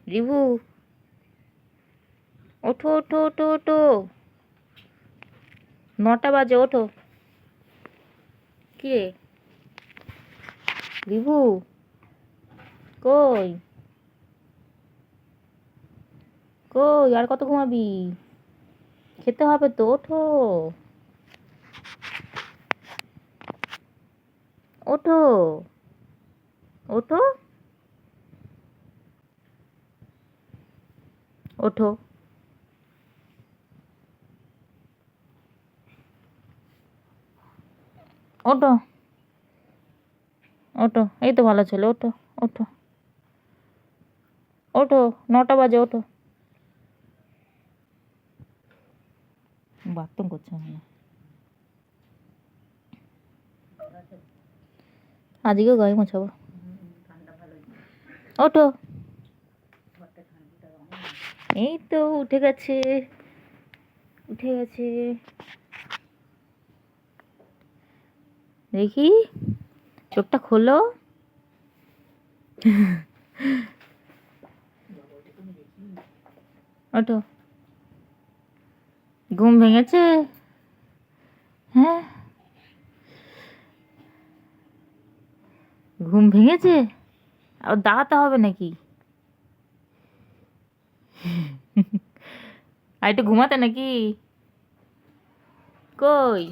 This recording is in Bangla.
রিভু, ওঠো ওঠো ওঠো ওঠো, 9টা বাজে, ওঠো। কি রে রিভু, কই কই, আর কত ঘুমাবি? খেতে হবে তো, ওঠো ওঠো ওঠো ওঠো। ওঠো ওঠো, এই তো ভালো ছেলে, ওঠো ওঠো ওঠো, 9টা বাজে, ওঠো। বাথরুম করছে মনে হয়। আজকেও গায়ে মোছাবো। ওঠো, এই তো উঠে গেছে, উঠে গেছে। দেখি, চোখটা খোলো। ওঠো, ঘুম ভেঙেছে? হ্যাঁ, ঘুম ভেঙেছে? আর দাঁড়াতে হবে নাকি? আর একটু ঘুমাতে নাকি? কই